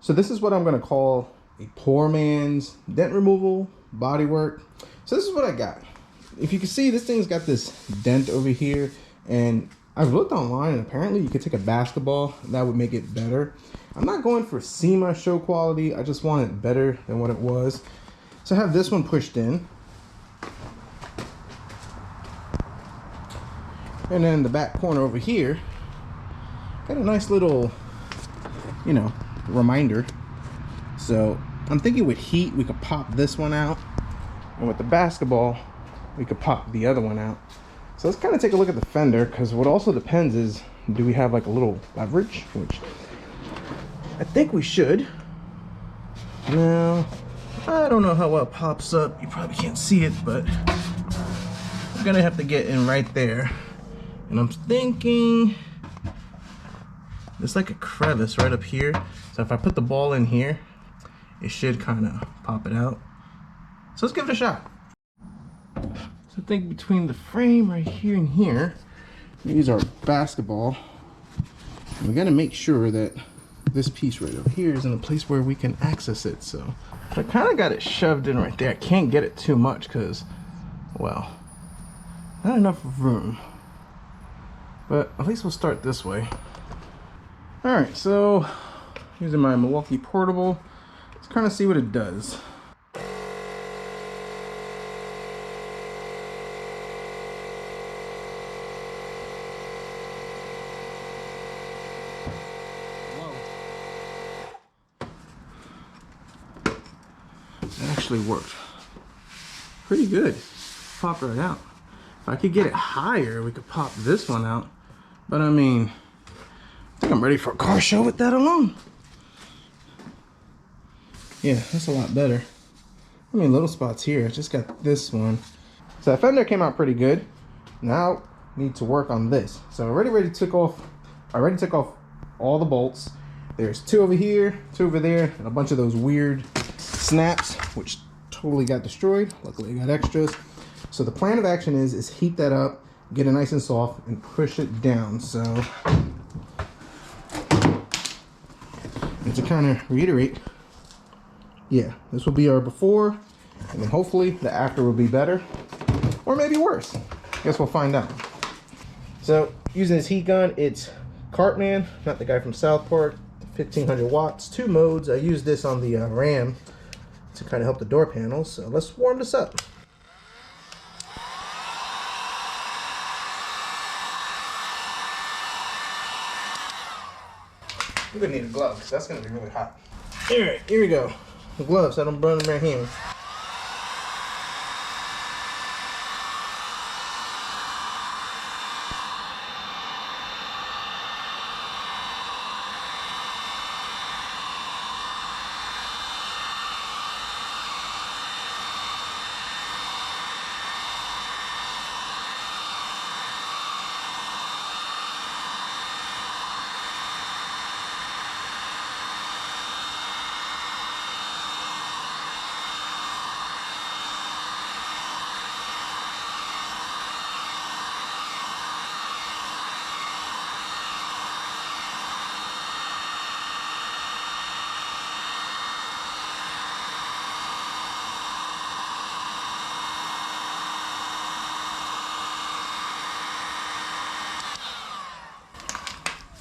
So this is what I'm gonna call a poor man's dent removal bodywork. So this is what I got. If you can see, this thing's got this dent over here, and I've looked online and apparently you could take a basketball, that would make it better. I'm not going for SEMA show quality, I just want it better than what it was. So I have this one pushed in. And then the back corner over here, got a nice little, you know, reminder. So I'm thinking with heat, we could pop this one out. And with the basketball, we could pop the other one out. So let's kind of take a look at the fender, because what also depends is, do we have like a little leverage? Which I think we should. Now, I don't know how well it pops up. You probably can't see it, but I'm gonna have to get in right there. And I'm thinking there's like a crevice right up here. So if I put the ball in here, it should kind of pop it out. So let's give it a shot. So I think between the frame right here and here, we use our basketball. And we gotta make sure that this piece right over here is in a place where we can access it. So I kind of got it shoved in right there. I can't get it too much because, well, not enough room. But at least we'll start this way. All right, so using my Milwaukee Portable, let's kind of see what it does. It actually worked pretty good. Popped right out. If I could get it higher, we could pop this one out. But I mean, I think I'm ready for a car show with that alone. Yeah, that's a lot better. I mean, little spots here. I just got this one. So that fender came out pretty good. Now, need to work on this. So I already took off all the bolts. There's 2 over here, 2 over there, and a bunch of those weird snaps, which totally got destroyed. Luckily, I got extras. So the plan of action is heat that up, get it nice and soft, and push it down. So, and to kind of reiterate, yeah, this will be our before, and then hopefully the after will be better, or maybe worse. Guess we'll find out. So using this heat gun, it's Cartman, not the guy from South Park, 1500 watts, 2 modes. I use this on the Ram to kind of help the door panels. So let's warm this up. We're gonna need a glove because that's gonna be really hot. All right, here we go. The gloves, so I don't burn my hands.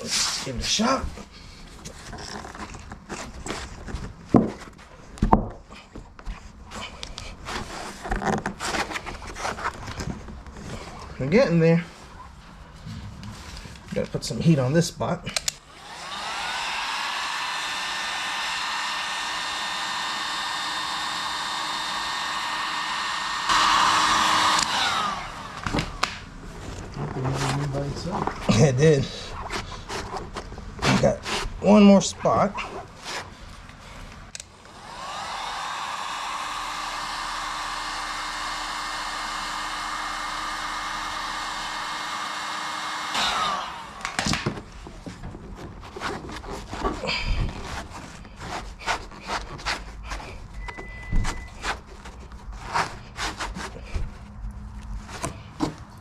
Let's give it a shot. We're getting there. Gotta put some heat on this spot. It did. Got one more spot.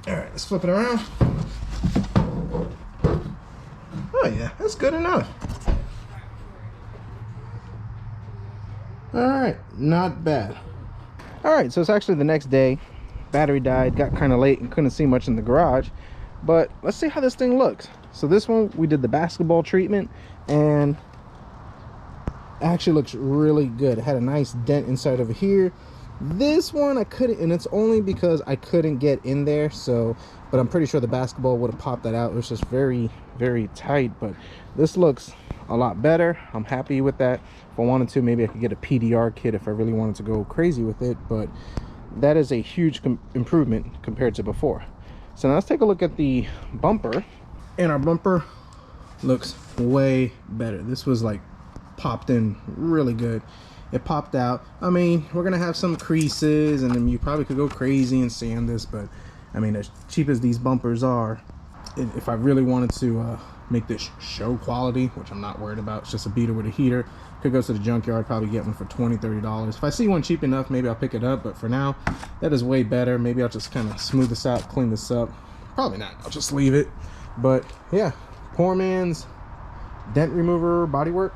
All right, let's flip it around. Oh yeah, that's good enough. All right, not bad. All right, so it's actually the next day. Battery died, got kind of late and couldn't see much in the garage, but let's see how this thing looks. So this one, we did the basketball treatment, and actually looks really good. It had a nice dent inside over here. This one I couldn't, and it's only because I couldn't get in there, so, but I'm pretty sure the basketball would have popped that out. It was just very, very tight, but this looks a lot better. I'm happy with that. If I wanted to, maybe I could get a PDR kit if I really wanted to go crazy with it, but that is a huge improvement compared to before. So now let's take a look at the bumper, and our bumper looks way better. This was like popped in really good. It popped out. I mean, we're gonna have some creases, and then you probably could go crazy and sand this, but I mean, as cheap as these bumpers are, if I really wanted to make this show quality, which I'm not worried about, it's just a beater with a heater, could go to the junkyard, probably get one for $20-30. If I see one cheap enough, maybe I'll pick it up, but for now, that is way better. Maybe I'll just kind of smooth this out, clean this up. Probably not, I'll just leave it. But yeah, poor man's dent remover bodywork,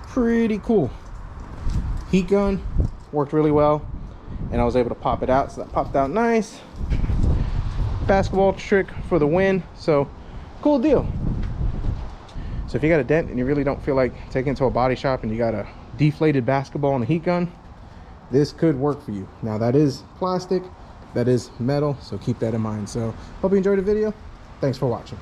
pretty cool. Heat gun worked really well, and I was able to pop it out, so that popped out nice. Basketball trick for the win, so cool deal. So if you got a dent and you really don't feel like taking it to a body shop and you got a deflated basketball and a heat gun, this could work for you. Now that is plastic, that is metal, so keep that in mind. So hope you enjoyed the video. Thanks for watching.